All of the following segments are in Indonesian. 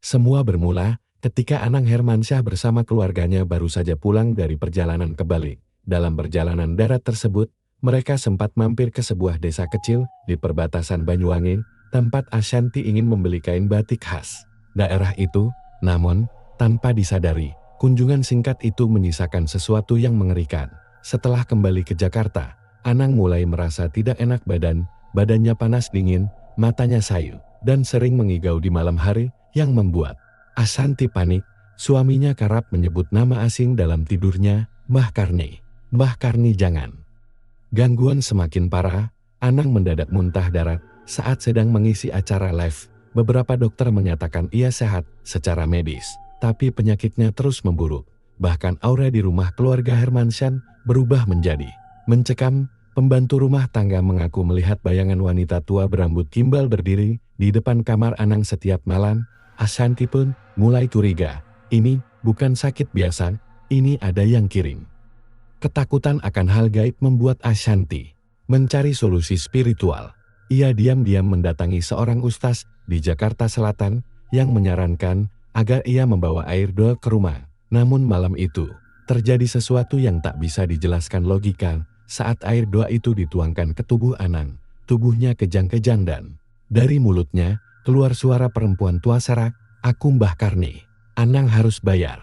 Semua bermula ketika Anang Hermansyah bersama keluarganya baru saja pulang dari perjalanan ke Bali. Dalam perjalanan darat tersebut, mereka sempat mampir ke sebuah desa kecil di perbatasan Banyuwangi, tempat Ashanti ingin membeli kain batik khas daerah itu. Namun, tanpa disadari, kunjungan singkat itu menyisakan sesuatu yang mengerikan. Setelah kembali ke Jakarta, Anang mulai merasa tidak enak badannya panas dingin, matanya sayu, dan sering mengigau di malam hari, yang membuat Ashanti panik. Suaminya kerap menyebut nama asing dalam tidurnya, Mbah Karni. Mbah Karni jangan. Gangguan semakin parah, Anang mendadak muntah darah saat sedang mengisi acara live. Beberapa dokter menyatakan ia sehat secara medis, tapi penyakitnya terus memburuk. Bahkan aura di rumah keluarga Hermansyah berubah menjadi mencekam. Pembantu rumah tangga mengaku melihat bayangan wanita tua berambut gimbal berdiri di depan kamar Anang setiap malam. Ashanti pun mulai curiga. Ini bukan sakit biasa, ini ada yang kirim. Ketakutan akan hal gaib membuat Ashanti mencari solusi spiritual. Ia diam-diam mendatangi seorang ustaz di Jakarta Selatan yang menyarankan agar ia membawa air doa ke rumah. Namun malam itu, terjadi sesuatu yang tak bisa dijelaskan logika. Saat air doa itu dituangkan ke tubuh Anang, tubuhnya kejang-kejang dan dari mulutnya keluar suara perempuan tua serak, "Aku Mbah Karni, Anang harus bayar."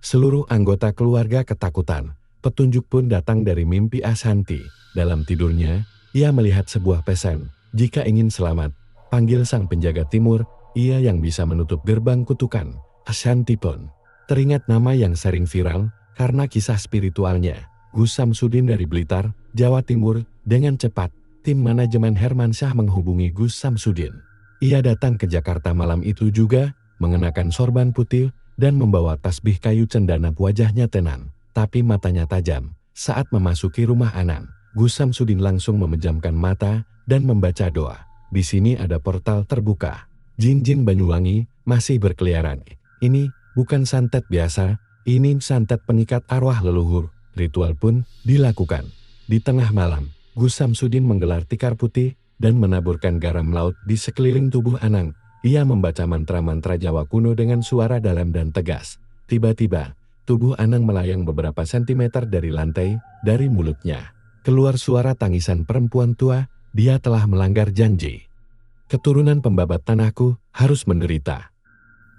Seluruh anggota keluarga ketakutan. Petunjuk pun datang dari mimpi Ashanti. Dalam tidurnya, ia melihat sebuah pesan, "Jika ingin selamat, panggil sang penjaga timur, ia yang bisa menutup gerbang kutukan." Ashanti pun teringat nama yang sering viral karena kisah spiritualnya, Gus Samsudin dari Blitar, Jawa Timur. Dengan cepat, tim manajemen Hermansyah menghubungi Gus Samsudin. Ia datang ke Jakarta malam itu juga, mengenakan sorban putih dan membawa tasbih kayu cendana. Wajahnya tenang, tapi matanya tajam. Saat memasuki rumah Anang, Gus Samsudin langsung memejamkan mata dan membaca doa. Di sini ada portal terbuka. Jin-jin Banyuwangi masih berkeliaran. Ini bukan santet biasa, ini santet pengikat arwah leluhur. Ritual pun dilakukan. Di tengah malam, Gus Samsudin menggelar tikar putih dan menaburkan garam laut di sekeliling tubuh Anang. Ia membaca mantra-mantra Jawa kuno dengan suara dalam dan tegas. Tiba-tiba, tubuh Anang melayang beberapa sentimeter dari lantai. Dari mulutnya keluar suara tangisan perempuan tua. Dia telah melanggar janji. Keturunan pembabat tanahku harus menderita.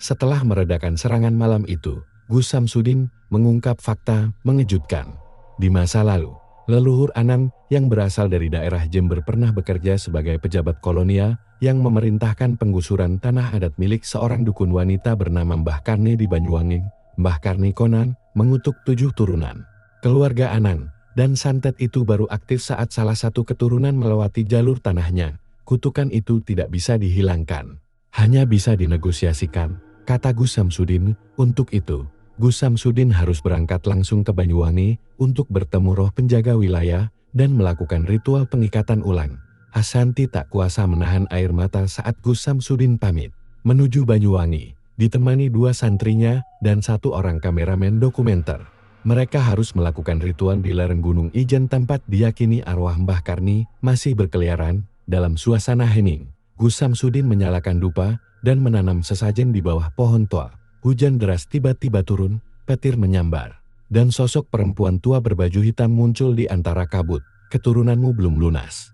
Setelah meredakan serangan malam itu, Gus Samsudin mengungkap fakta mengejutkan. Di masa lalu, leluhur Anang yang berasal dari daerah Jember pernah bekerja sebagai pejabat kolonial yang memerintahkan penggusuran tanah adat milik seorang dukun wanita bernama Mbah Karni di Banyuwangi. Mbah Karni konon mengutuk 7 turunan keluarga Anang, dan santet itu baru aktif saat salah satu keturunan melewati jalur tanahnya. Kutukan itu tidak bisa dihilangkan, hanya bisa dinegosiasikan, kata Gus Samsudin. Untuk itu, Gus Samsudin harus berangkat langsung ke Banyuwangi untuk bertemu roh penjaga wilayah dan melakukan ritual pengikatan ulang. Ashanti tak kuasa menahan air mata saat Gus Samsudin pamit menuju Banyuwangi, ditemani 2 santrinya dan 1 orang kameramen dokumenter. Mereka harus melakukan ritual di lereng Gunung Ijen tempat diyakini arwah Mbah Karni masih berkeliaran. Dalam suasana hening, Gus Samsudin menyalakan dupa dan menanam sesajen di bawah pohon tua. Hujan deras tiba-tiba turun, petir menyambar, dan sosok perempuan tua berbaju hitam muncul di antara kabut. Keturunanmu belum lunas.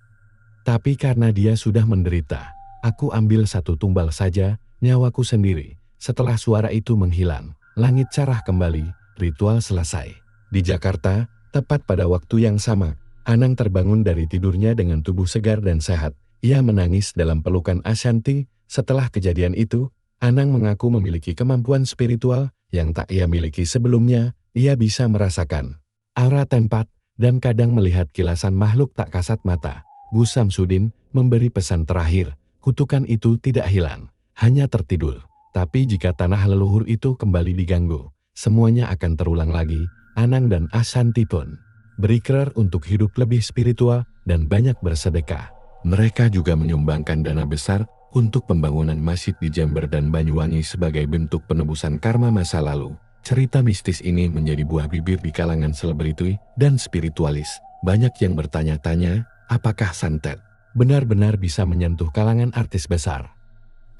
Tapi karena dia sudah menderita, aku ambil 1 tumbal saja, nyawaku sendiri. Setelah suara itu menghilang, langit cerah kembali, ritual selesai. Di Jakarta, tepat pada waktu yang sama, Anang terbangun dari tidurnya dengan tubuh segar dan sehat. Ia menangis dalam pelukan Ashanti. Setelah kejadian itu, Anang mengaku memiliki kemampuan spiritual yang tak ia miliki sebelumnya. Ia bisa merasakan aura tempat dan kadang melihat kilasan makhluk tak kasat mata. Gus Samsudin memberi pesan terakhir, kutukan itu tidak hilang, hanya tertidur. Tapi jika tanah leluhur itu kembali diganggu, semuanya akan terulang lagi. Anang dan Ashanti pun berikrar untuk hidup lebih spiritual dan banyak bersedekah. Mereka juga menyumbangkan dana besar untuk pembangunan masjid di Jember dan Banyuwangi sebagai bentuk penebusan karma masa lalu. Cerita mistis ini menjadi buah bibir di kalangan selebriti dan spiritualis. Banyak yang bertanya-tanya, apakah santet benar-benar bisa menyentuh kalangan artis besar?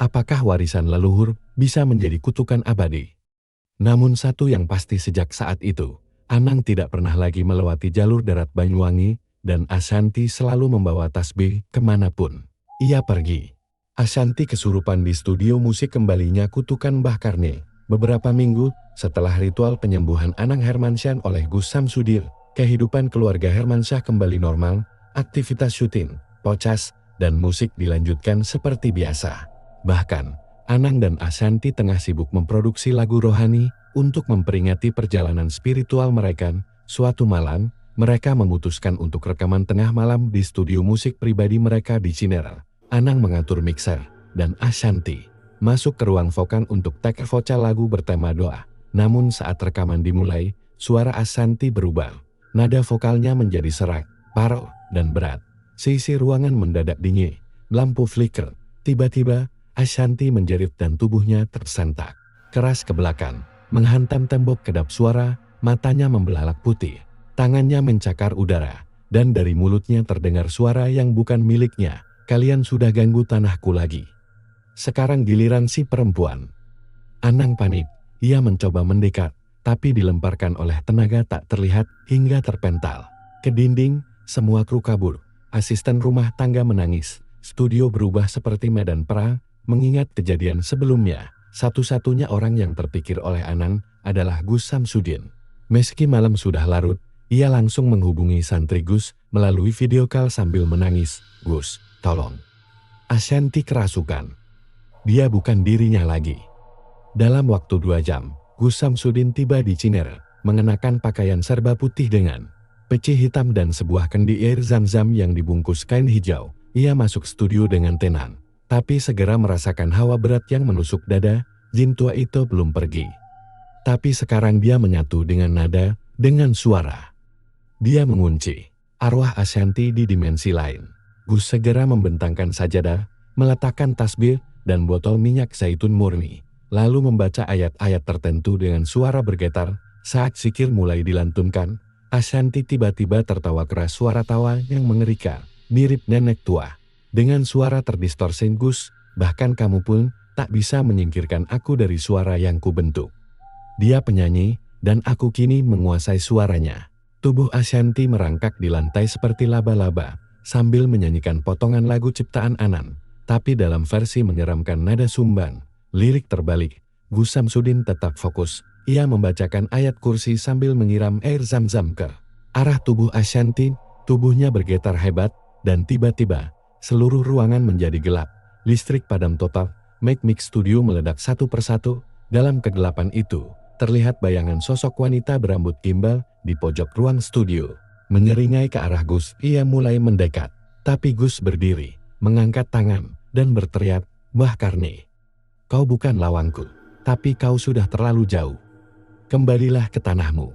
Apakah warisan leluhur bisa menjadi kutukan abadi? Namun satu yang pasti sejak saat itu, Anang tidak pernah lagi melewati jalur darat Banyuwangi, dan Ashanti selalu membawa tasbih kemanapun ia pergi. Ashanti kesurupan di studio musik kembalinya kutukan Mbah Karni. Beberapa minggu setelah ritual penyembuhan Anang Hermansyah oleh Gus Samsudin, kehidupan keluarga Hermansyah kembali normal, aktivitas syuting, pocas, dan musik dilanjutkan seperti biasa. Bahkan, Anang dan Ashanti tengah sibuk memproduksi lagu rohani untuk memperingati perjalanan spiritual mereka. Suatu malam, mereka memutuskan untuk rekaman tengah malam di studio musik pribadi mereka di Cinere. Anang mengatur mixer, dan Ashanti masuk ke ruang vokal untuk take vokal lagu bertema doa. Namun saat rekaman dimulai, suara Ashanti berubah. Nada vokalnya menjadi serak, parau, dan berat. Sisi ruangan mendadak dingin, lampu flicker. Tiba-tiba, Ashanti menjerit dan tubuhnya tersentak keras ke belakang, menghantam tembok kedap suara, matanya membelalak putih, tangannya mencakar udara, dan dari mulutnya terdengar suara yang bukan miliknya. Kalian sudah ganggu tanahku lagi. Sekarang giliran si perempuan. Anang panik, ia mencoba mendekat, tapi dilemparkan oleh tenaga tak terlihat hingga terpental ke dinding. Semua kru kabur, asisten rumah tangga menangis, studio berubah seperti medan perang. Mengingat kejadian sebelumnya, satu-satunya orang yang terpikir oleh Anang adalah Gus Samsudin. Meski malam sudah larut, ia langsung menghubungi santri Gus melalui video call sambil menangis. Gus, tolong. Ashanti kerasukan. Dia bukan dirinya lagi. Dalam waktu 2 jam, Gus Samsudin tiba di Cinere, mengenakan pakaian serba putih dengan peci hitam dan sebuah kendi air zam-zam yang dibungkus kain hijau. Ia masuk studio dengan tenang, tapi segera merasakan hawa berat yang menusuk dada. Jin tua itu belum pergi. Tapi sekarang dia menyatu dengan nada, dengan suara. Dia mengunci arwah Ashanti di dimensi lain. Gus segera membentangkan sajadah, meletakkan tasbih dan botol minyak zaitun murni, lalu membaca ayat-ayat tertentu dengan suara bergetar. Saat zikir mulai dilantunkan, Ashanti tiba-tiba tertawa keras, suara tawa yang mengerikan, mirip nenek tua. Dengan suara terdistorsi Gus, bahkan kamu pun tak bisa menyingkirkan aku dari suara yang kubentuk. Dia penyanyi, dan aku kini menguasai suaranya. Tubuh Ashanti merangkak di lantai seperti laba-laba, sambil menyanyikan potongan lagu ciptaan Anang, tapi dalam versi menyeramkan nada sumban. Lirik terbalik, Gus Samsudin tetap fokus. Ia membacakan ayat kursi sambil menyiram air zam-zam ke arah tubuh Ashanti. Tubuhnya bergetar hebat, dan tiba-tiba, seluruh ruangan menjadi gelap. Listrik padam total, mic studio meledak satu persatu. Dalam kegelapan itu, terlihat bayangan sosok wanita berambut gimbal di pojok ruang studio. Menyeringai ke arah Gus, ia mulai mendekat. Tapi Gus berdiri, mengangkat tangan, dan berteriak, "Mbah Karni, kau bukan lawanku, tapi kau sudah terlalu jauh. Kembalilah ke tanahmu."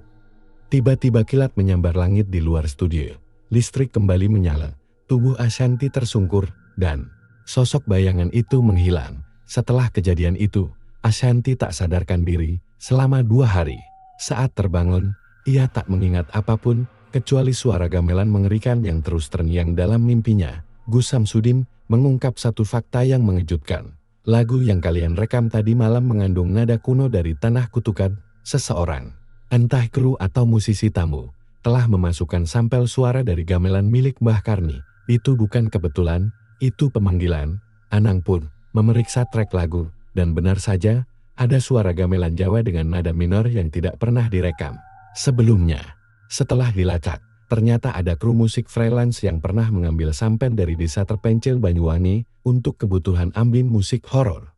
Tiba-tiba kilat menyambar langit di luar studio. Listrik kembali menyala, tubuh Ashanti tersungkur, dan sosok bayangan itu menghilang. Setelah kejadian itu, Ashanti tak sadarkan diri selama 2 hari. Saat terbangun, ia tak mengingat apapun, kecuali suara gamelan mengerikan yang terus terngiang dalam mimpinya. Gus Samsudin mengungkap satu fakta yang mengejutkan. Lagu yang kalian rekam tadi malam mengandung nada kuno dari tanah kutukan seseorang. Entah kru atau musisi tamu, telah memasukkan sampel suara dari gamelan milik Mbah Karni. Itu bukan kebetulan, itu pemanggilan. Anang pun memeriksa track lagu, dan benar saja, ada suara gamelan Jawa dengan nada minor yang tidak pernah direkam sebelumnya. Setelah dilacak, ternyata ada kru musik freelance yang pernah mengambil sampel dari desa terpencil Banyuwangi untuk kebutuhan ambien musik horor.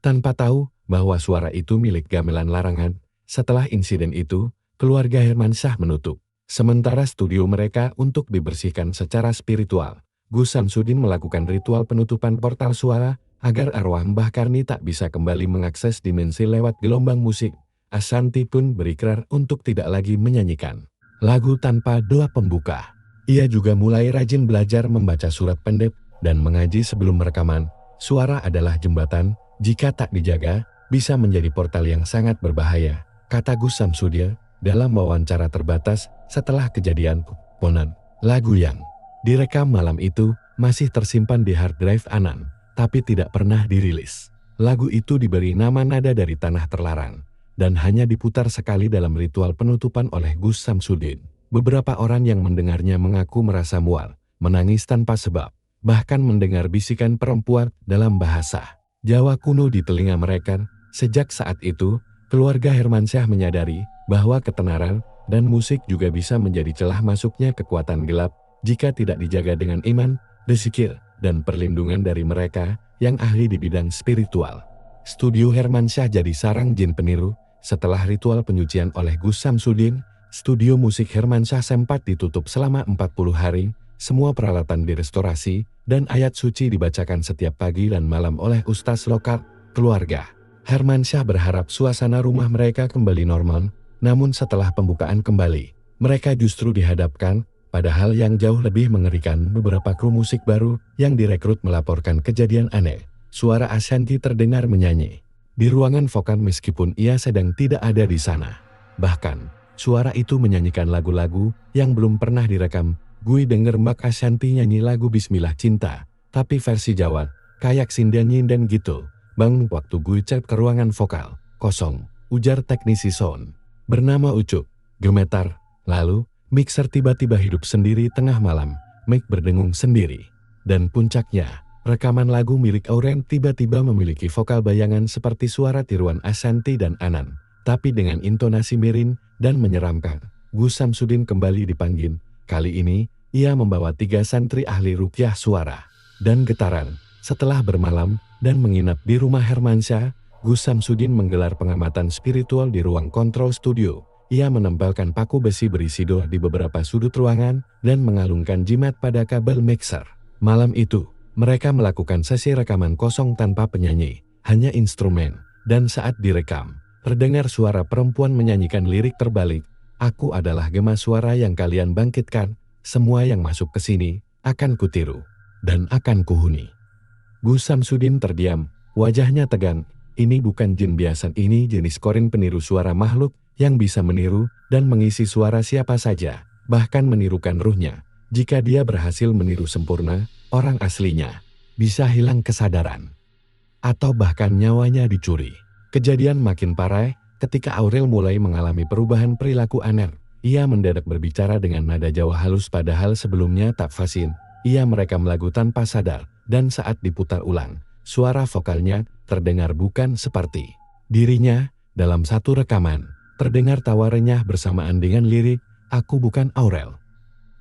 Tanpa tahu bahwa suara itu milik gamelan larangan, setelah insiden itu, keluarga Hermansyah menutup sementara studio mereka untuk dibersihkan secara spiritual. Gus Samsudin melakukan ritual penutupan portal suara agar arwah Mbah Karni tak bisa kembali mengakses dimensi lewat gelombang musik. Ashanti pun berikrar untuk tidak lagi menyanyikan lagu tanpa doa pembuka. Ia juga mulai rajin belajar membaca surat pendek dan mengaji sebelum rekaman. Suara adalah jembatan, jika tak dijaga, bisa menjadi portal yang sangat berbahaya, kata Gus Samsudin dalam wawancara terbatas setelah kejadian Ponan. Lagu yang direkam malam itu masih tersimpan di hard drive Anang. tapi tidak pernah dirilis. Lagu itu diberi nama Nada dari Tanah Terlarang, dan hanya diputar sekali dalam ritual penutupan oleh Gus Samsudin. Beberapa orang yang mendengarnya mengaku merasa mual, menangis tanpa sebab, bahkan mendengar bisikan perempuan dalam bahasa Jawa kuno di telinga mereka. Sejak saat itu, keluarga Hermansyah menyadari bahwa ketenaran dan musik juga bisa menjadi celah masuknya kekuatan gelap jika tidak dijaga dengan iman, zikir, dan perlindungan dari mereka yang ahli di bidang spiritual. Studio Hermansyah jadi sarang jin peniru. Setelah ritual penyucian oleh Gus Samsudin, studio musik Hermansyah sempat ditutup selama 40 hari. Semua peralatan direstorasi, dan ayat suci dibacakan setiap pagi dan malam oleh ustaz lokal keluarga. Hermansyah berharap suasana rumah mereka kembali normal, namun setelah pembukaan kembali, mereka justru dihadapkan pada hal yang jauh lebih mengerikan. Beberapa kru musik baru yang direkrut melaporkan kejadian aneh. Suara Ashanti terdengar menyanyi di ruangan vokal meskipun ia sedang tidak ada di sana. Bahkan, suara itu menyanyikan lagu-lagu yang belum pernah direkam. Gue denger Mbak Ashanti nyanyi lagu Bismillah Cinta, tapi versi Jawa, kayak sinden-nyinden gitu. Bang, waktu gue cek ke ruangan vokal, kosong, ujar teknisi sound bernama Ucup. Gemetar, lalu, mixer tiba-tiba hidup sendiri tengah malam, mic berdengung sendiri. Dan puncaknya, rekaman lagu milik Auren tiba-tiba memiliki vokal bayangan seperti suara tiruan Ashanti dan Anan, tapi dengan intonasi miring dan menyeramkan. Gus Samsudin kembali dipanggil. Kali ini, ia membawa 3 santri ahli ruqyah suara dan getaran. Setelah bermalam dan menginap di rumah Hermansyah, Gus Samsudin menggelar pengamatan spiritual di ruang kontrol studio. Ia menempelkan paku besi berisi doa di beberapa sudut ruangan dan mengalungkan jimat pada kabel mixer. Malam itu, mereka melakukan sesi rekaman kosong tanpa penyanyi, hanya instrumen. Dan saat direkam, terdengar suara perempuan menyanyikan lirik terbalik. Aku adalah gema suara yang kalian bangkitkan. Semua yang masuk ke sini akan kutiru dan akan kuhuni. Gus Samsudin terdiam, wajahnya tegang. Ini bukan jin biasa, ini jenis korin peniru suara makhluk yang bisa meniru dan mengisi suara siapa saja, bahkan menirukan ruhnya. Jika dia berhasil meniru sempurna, orang aslinya bisa hilang kesadaran atau bahkan nyawanya dicuri. Kejadian makin parah ketika Aurel mulai mengalami perubahan perilaku aneh. Ia mendadak berbicara dengan nada Jawa halus padahal sebelumnya tak fasih. Ia merekam lagu tanpa sadar, dan saat diputar ulang, suara vokalnya terdengar bukan seperti dirinya. Dalam satu rekaman, terdengar tawa renyah bersamaan dengan lirik, "Aku bukan Aurel.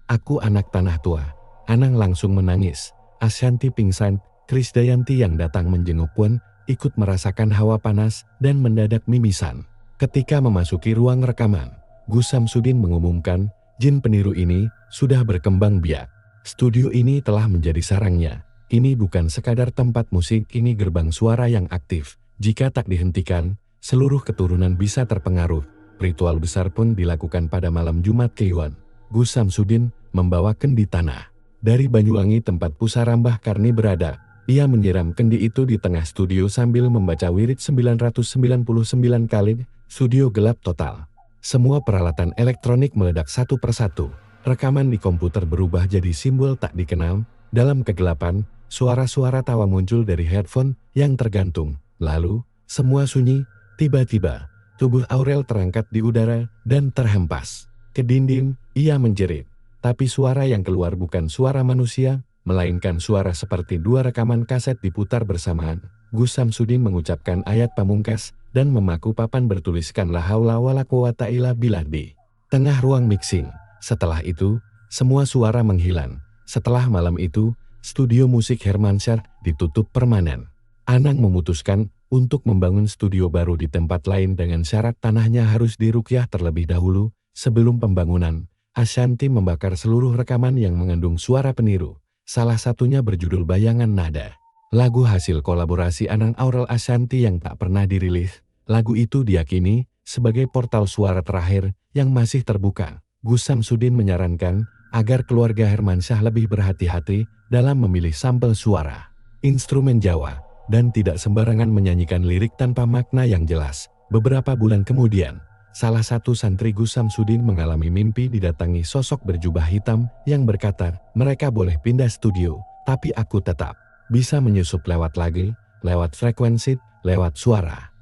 Aku anak tanah tua." Anang langsung menangis. Ashanti pingsan. Krisdayanti yang datang menjenguk pun ikut merasakan hawa panas dan mendadak mimisan. Ketika memasuki ruang rekaman, Gus Samsudin mengumumkan, jin peniru ini sudah berkembang biak. Studio ini telah menjadi sarangnya. Ini bukan sekadar tempat musik, ini gerbang suara yang aktif. Jika tak dihentikan, seluruh keturunan bisa terpengaruh. Ritual besar pun dilakukan pada malam Jumat Kliwon. Gus Samsudin membawa kendi tanah dari Banyuwangi tempat pusara Mbah Karni berada. Ia menyiram kendi itu di tengah studio sambil membaca wirid 999 kali. Studio gelap total. Semua peralatan elektronik meledak satu persatu. Rekaman di komputer berubah jadi simbol tak dikenal. Dalam kegelapan, suara-suara tawa muncul dari headphone yang tergantung. Lalu, semua sunyi. Tiba-tiba, tubuh Aurel terangkat di udara dan terhempas ke dinding. Ia menjerit, tapi suara yang keluar bukan suara manusia, melainkan suara seperti 2 rekaman kaset diputar bersamaan. Gus Samsudin mengucapkan ayat pamungkas dan memaku papan bertuliskan la haula wala quwata illa billah di tengah ruang mixing. Setelah itu, semua suara menghilang. Setelah malam itu, studio musik Hermansyah ditutup permanen. Anang memutuskan untuk membangun studio baru di tempat lain dengan syarat tanahnya harus diruqyah terlebih dahulu. Sebelum pembangunan, Ashanti membakar seluruh rekaman yang mengandung suara peniru. Salah satunya berjudul Bayangan Nada. Lagu hasil kolaborasi Anang Aurel Ashanti yang tak pernah dirilis. Lagu itu diyakini sebagai portal suara terakhir yang masih terbuka. Gus Samsudin menyarankan agar keluarga Hermansyah lebih berhati-hati dalam memilih sampel suara, instrumen Jawa, dan tidak sembarangan menyanyikan lirik tanpa makna yang jelas. Beberapa bulan kemudian, salah satu santri Gus Samsudin mengalami mimpi didatangi sosok berjubah hitam yang berkata, "Mereka boleh pindah studio, tapi aku tetap." bisa menyusup lewat lagu, lewat frekuensi, lewat suara.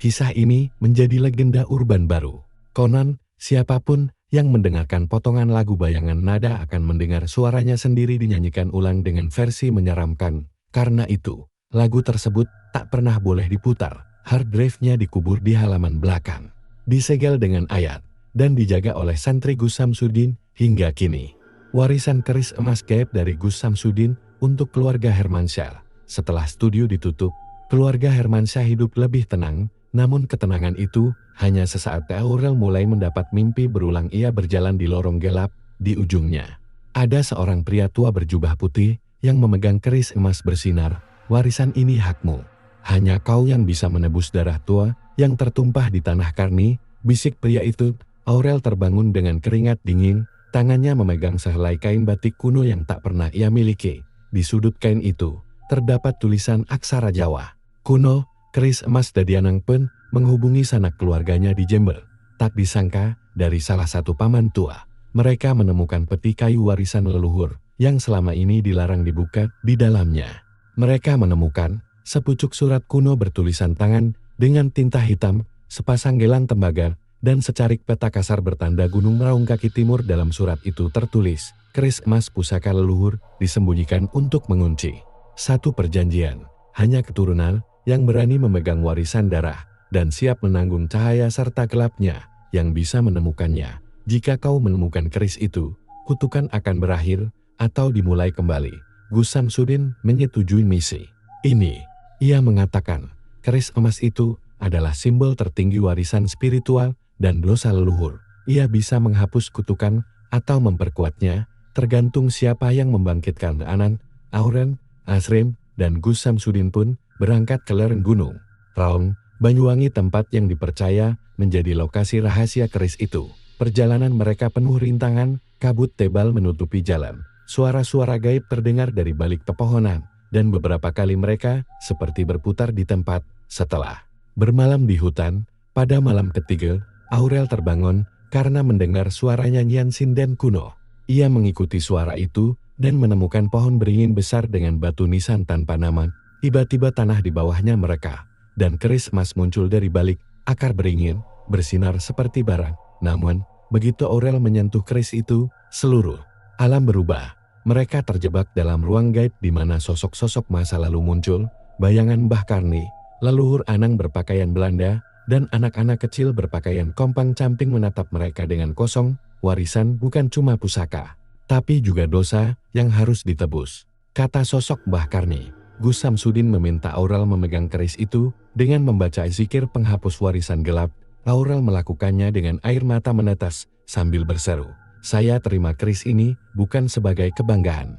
Kisah ini menjadi legenda urban baru. Konon, siapapun yang mendengarkan potongan lagu bayangan nada akan mendengar suaranya sendiri dinyanyikan ulang dengan versi menyeramkan. Karena itu, lagu tersebut tak pernah boleh diputar. Hard drive-nya dikubur di halaman belakang, disegel dengan ayat, dan dijaga oleh santri Gus Samsudin hingga kini. Warisan keris emas gaib dari Gus Samsudin untuk keluarga Hermansyah. Setelah studio ditutup, keluarga Hermansyah hidup lebih tenang, namun ketenangan itu hanya sesaat. Aurel mulai mendapat mimpi berulang. Ia berjalan di lorong gelap, di ujungnya ada seorang pria tua berjubah putih yang memegang keris emas bersinar. Warisan ini hakmu. Hanya kau yang bisa menebus darah tua yang tertumpah di tanah Karni, bisik pria itu. Aurel terbangun dengan keringat dingin, tangannya memegang sehelai kain batik kuno yang tak pernah ia miliki. Di sudut kain itu terdapat tulisan aksara Jawa kuno. Keris emas Dadianang pun menghubungi sanak keluarganya di Jember. Tak disangka, dari salah satu paman tua, mereka menemukan peti kayu warisan leluhur yang selama ini dilarang dibuka. Di dalamnya, mereka menemukan sepucuk surat kuno bertulisan tangan dengan tinta hitam, sepasang gelang tembaga, dan secarik peta kasar bertanda Gunung Raung kaki timur. Dalam surat itu tertulis, keris emas pusaka leluhur disembunyikan untuk mengunci satu perjanjian. Hanya keturunan yang berani memegang warisan darah dan siap menanggung cahaya serta gelapnya yang bisa menemukannya. Jika kau menemukan keris itu, kutukan akan berakhir atau dimulai kembali. Gus Samsudin menyetujui misi ini. Ia mengatakan, keris emas itu adalah simbol tertinggi warisan spiritual dan dosa leluhur. Ia bisa menghapus kutukan atau memperkuatnya, tergantung siapa yang membangkitkan. Anan, Aurel, Asrim, dan Gus Samsudin pun berangkat ke lereng Gunung Raung, Banyuwangi, tempat yang dipercaya menjadi lokasi rahasia keris itu. Perjalanan mereka penuh rintangan, kabut tebal menutupi jalan. Suara-suara gaib terdengar dari balik pepohonan, dan beberapa kali mereka seperti berputar di tempat. Setelah bermalam di hutan, pada malam ketiga, Aurel terbangun karena mendengar suara nyanyian sinden kuno. Ia mengikuti suara itu dan menemukan pohon beringin besar dengan batu nisan tanpa nama. Tiba-tiba tanah di bawahnya mereka, dan keris emas muncul dari balik akar beringin, bersinar seperti bara. Namun, begitu Aurel menyentuh keris itu, seluruh alam berubah. Mereka terjebak dalam ruang gaib di mana sosok-sosok masa lalu muncul, bayangan Mbah Karni, leluhur Anang berpakaian Belanda, dan anak-anak kecil berpakaian kompang-camping menatap mereka dengan kosong. Warisan bukan cuma pusaka, tapi juga dosa yang harus ditebus, kata sosok Mbah Karni. Gus Samsudin meminta Aurel memegang keris itu dengan membaca zikir penghapus warisan gelap. Aurel melakukannya dengan air mata menetes sambil berseru, "Saya terima keris ini bukan sebagai kebanggaan,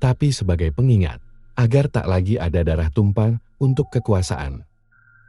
tapi sebagai pengingat, agar tak lagi ada darah tumpah untuk kekuasaan."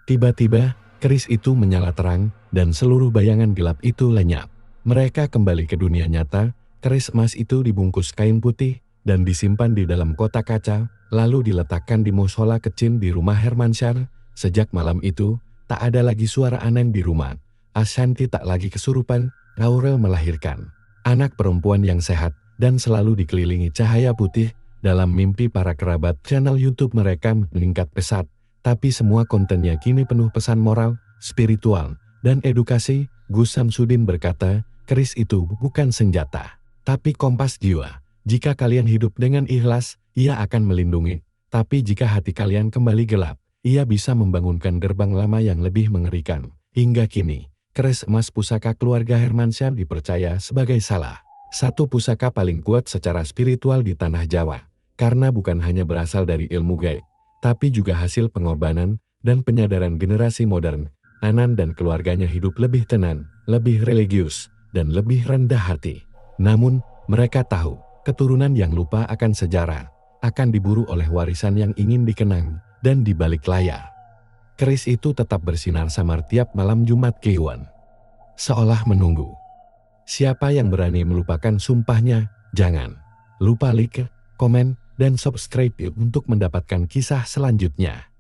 Tiba-tiba, keris itu menyala terang dan seluruh bayangan gelap itu lenyap. Mereka kembali ke dunia nyata. Keris emas itu dibungkus kain putih dan disimpan di dalam kotak kaca, lalu diletakkan di musola kecil di rumah Hermansyah. Sejak malam itu, tak ada lagi suara aneh di rumah. Ashanti tak lagi kesurupan. Aurel melahirkan anak perempuan yang sehat dan selalu dikelilingi cahaya putih. Dalam mimpi para kerabat, channel YouTube mereka meningkat pesat, tapi semua kontennya kini penuh pesan moral, spiritual, dan edukasi. Gus Samsudin berkata, keris itu bukan senjata, tapi kompas jiwa. Jika kalian hidup dengan ikhlas, ia akan melindungi. Tapi jika hati kalian kembali gelap, ia bisa membangunkan gerbang lama yang lebih mengerikan. Hingga kini, keris emas pusaka keluarga Hermansyah dipercaya sebagai salah satu pusaka paling kuat secara spiritual di tanah Jawa. Karena bukan hanya berasal dari ilmu gaib, tapi juga hasil pengorbanan dan penyadaran generasi modern. Anan dan keluarganya hidup lebih tenang, lebih religius, dan lebih rendah hati. Namun, mereka tahu, keturunan yang lupa akan sejarah, akan diburu oleh warisan yang ingin dikenang, dan di balik layar, keris itu tetap bersinar samar tiap malam Jumat Kliwon. Seolah menunggu. Siapa yang berani melupakan sumpahnya? Jangan lupa like, komen, dan subscribe untuk mendapatkan kisah selanjutnya.